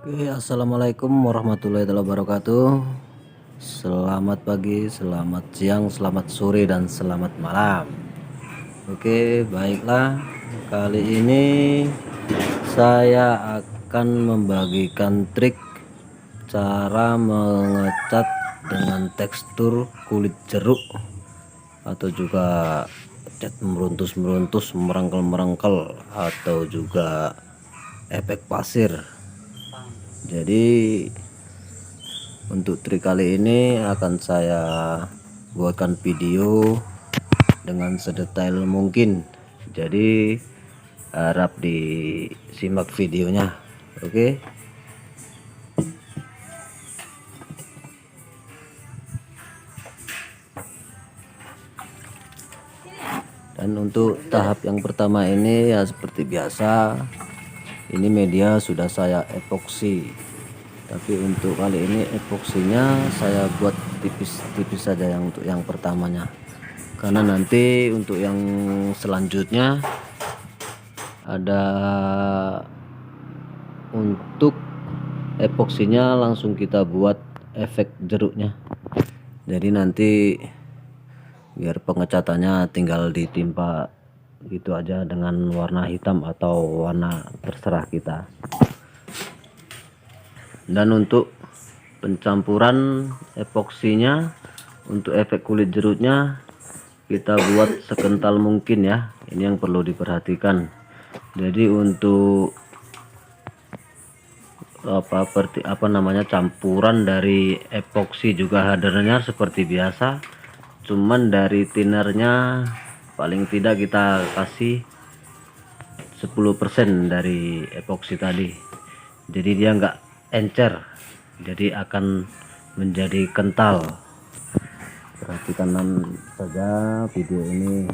Oke, assalamualaikum warahmatullahi wabarakatuh. Selamat pagi, selamat siang, selamat sore, dan selamat malam. Oke, baiklah. Kali ini saya akan membagikan trik cara mengecat dengan tekstur kulit jeruk atau juga cat meruntus-meruntus, merengkel-merengkel, atau juga efek pasir. Jadi untuk trik kali ini akan saya buatkan video dengan sedetail mungkin. Jadi harap disimak videonya. Oke. Dan untuk tahap yang pertama ini ya seperti biasa, ini media sudah saya epoksi, tapi untuk kali ini epoksinya saya buat tipis-tipis saja yang untuk yang pertamanya, karena nanti untuk yang selanjutnya ada untuk epoksinya langsung kita buat efek jeruknya. Jadi nanti biar pengecatannya tinggal ditimpa gitu aja dengan warna hitam atau warna terserah kita. Dan untuk pencampuran epoksinya, untuk efek kulit jeruknya kita buat sekental mungkin ya. Ini yang perlu diperhatikan. Jadi untuk campuran dari epoksi juga hardenernya seperti biasa, cuman dari tinernya paling tidak kita kasih 10% dari epoksi tadi, jadi dia enggak encer, jadi akan menjadi kental. Perhatikan saja video ini.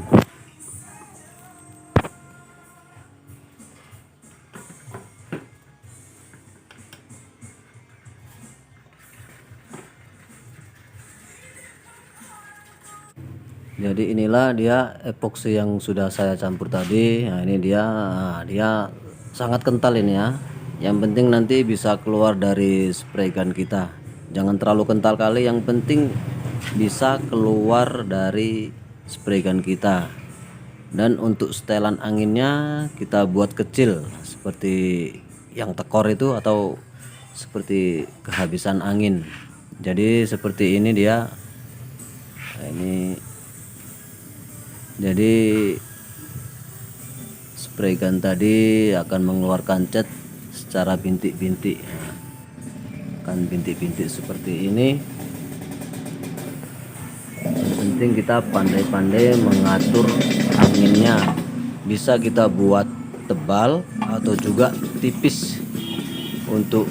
Jadi inilah dia epoksi yang sudah saya campur tadi. Nah, ini dia sangat kental ini ya. Yang penting nanti bisa keluar dari spray gun kita. Jangan terlalu kental kali, yang penting bisa keluar dari spray gun kita. Dan untuk setelan anginnya kita buat kecil seperti yang tekor itu, atau seperti kehabisan angin. Jadi seperti ini dia. Nah, ini jadi spray gun tadi akan mengeluarkan cat secara bintik-bintik, akan bintik-bintik seperti ini. Yang penting kita pandai-pandai mengatur anginnya, bisa kita buat tebal atau juga tipis untuk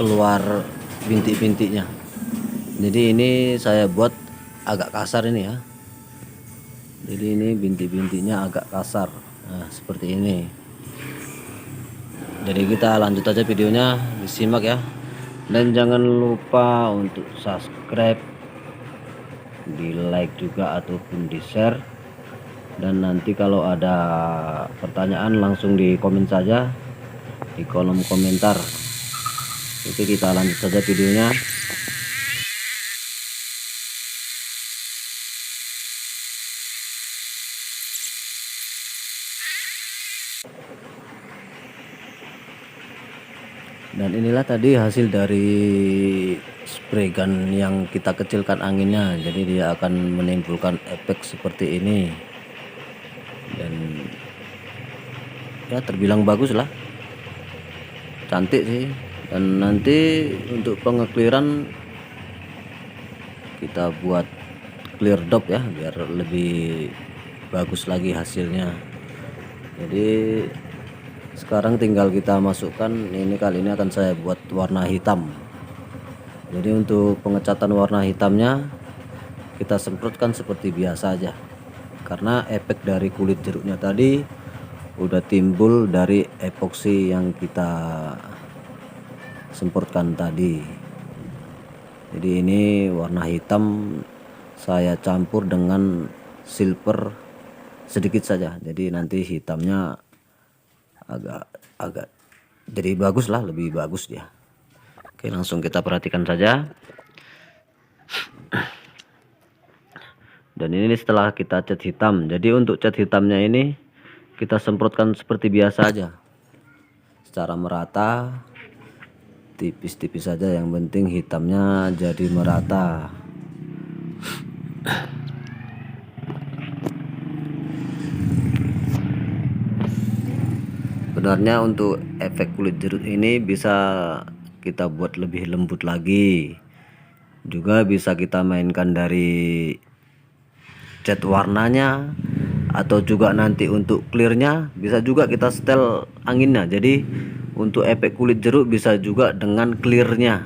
keluar bintik-bintiknya. Jadi ini saya buat agak kasar ini ya. Jadi ini bintik-bintiknya agak kasar. Nah, seperti ini. Jadi kita lanjut aja videonya, disimak ya. Dan jangan lupa untuk subscribe, di like juga ataupun di share. Dan nanti kalau ada pertanyaan langsung di komen saja di kolom komentar. Oke, kita lanjut saja videonya. Dan inilah tadi hasil dari spray gun yang kita kecilkan anginnya. Jadi dia akan menimbulkan efek seperti ini. Dan ya terbilang bagus lah, cantik sih. Dan nanti untuk pengekliran kita buat clear dop ya, biar lebih bagus lagi hasilnya. Jadi sekarang tinggal kita masukkan ini, kali ini akan saya buat warna hitam. Jadi untuk pengecatan warna hitamnya kita semprotkan seperti biasa aja, karena efek dari kulit jeruknya tadi udah timbul dari epoksi yang kita semprotkan tadi. Jadi ini warna hitam saya campur dengan silver sedikit saja, jadi nanti hitamnya agak jadi bagus lah, lebih bagus dia. Oke, langsung kita perhatikan saja. Dan ini setelah kita cat hitam. Jadi untuk cat hitamnya ini kita semprotkan seperti biasa aja, secara merata, tipis-tipis saja, yang penting hitamnya jadi merata. Sebenarnya untuk efek kulit jeruk ini bisa kita buat lebih lembut lagi, juga bisa kita mainkan dari cat warnanya, atau juga nanti untuk clearnya bisa juga kita setel anginnya. Jadi untuk efek kulit jeruk bisa juga dengan clearnya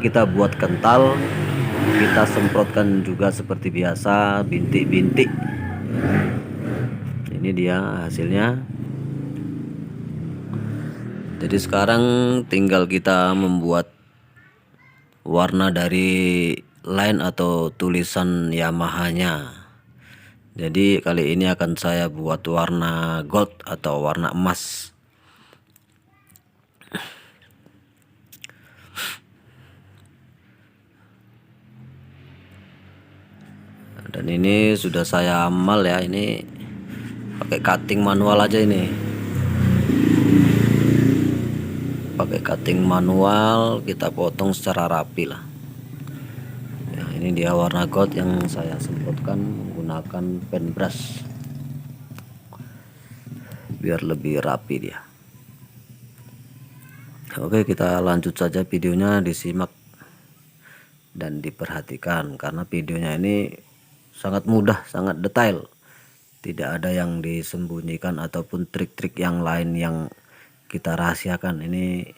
kita buat kental, kita semprotkan juga seperti biasa, bintik-bintik. Ini dia hasilnya. Jadi sekarang tinggal kita membuat warna dari line atau tulisan Yamaha-nya. Jadi kali ini akan saya buat warna gold atau warna emas. Dan ini sudah saya amal ya, ini pakai cutting manual aja ini. Pakai cutting manual kita potong secara rapi lah. Ya, ini dia warna gold yang saya semprotkan menggunakan paintbrush biar lebih rapi dia. Oke, kita lanjut saja videonya, disimak dan diperhatikan karena videonya ini sangat mudah, sangat detail. Tidak ada yang disembunyikan ataupun trik-trik yang lain yang kita rahasiakan. Ini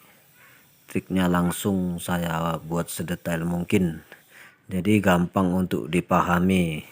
triknya langsung saya buat sedetail mungkin, jadi gampang untuk dipahami.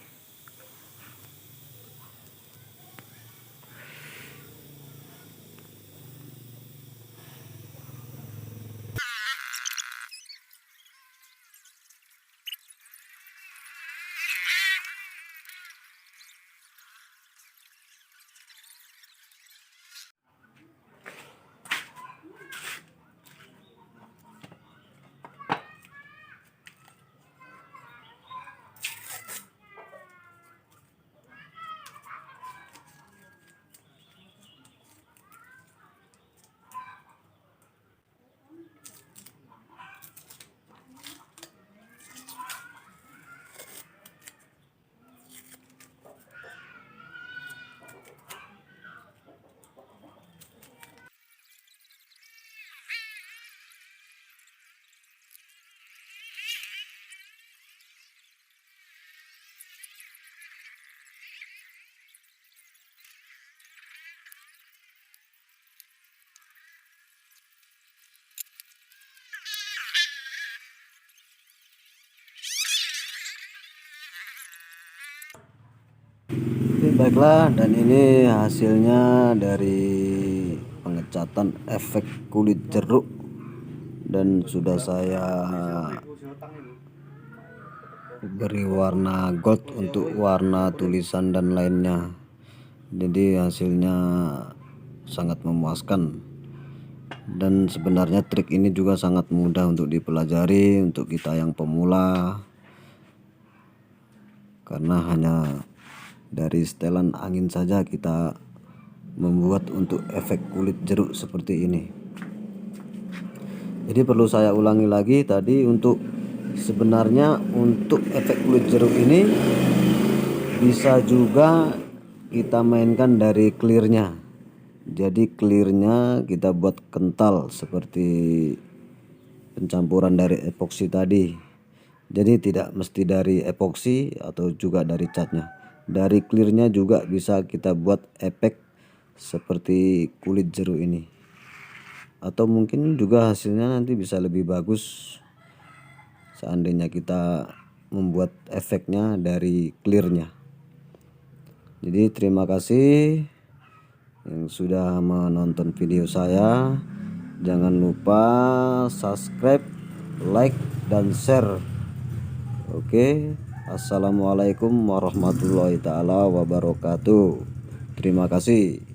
Oke, baiklah, dan ini hasilnya dari pengecatan efek kulit jeruk, dan sudah saya beri warna gold untuk warna tulisan dan lainnya. Jadi hasilnya sangat memuaskan, dan sebenarnya trik ini juga sangat mudah untuk dipelajari untuk kita yang pemula, karena hanya dari setelan angin saja kita membuat untuk efek kulit jeruk seperti ini. Jadi perlu saya ulangi lagi tadi, untuk sebenarnya untuk efek kulit jeruk ini bisa juga kita mainkan dari clearnya. Jadi clearnya kita buat kental seperti pencampuran dari epoksi tadi. Jadi tidak mesti dari epoksi atau juga dari catnya. Dari clearnya juga bisa kita buat efek seperti kulit jeruk ini. Atau mungkin juga hasilnya nanti bisa lebih bagus seandainya kita membuat efeknya dari clearnya. Jadi terima kasih yang sudah menonton video saya. Jangan lupa subscribe, like, dan share. Oke, assalamualaikum warahmatullahi taala wabarakatuh. Terima kasih.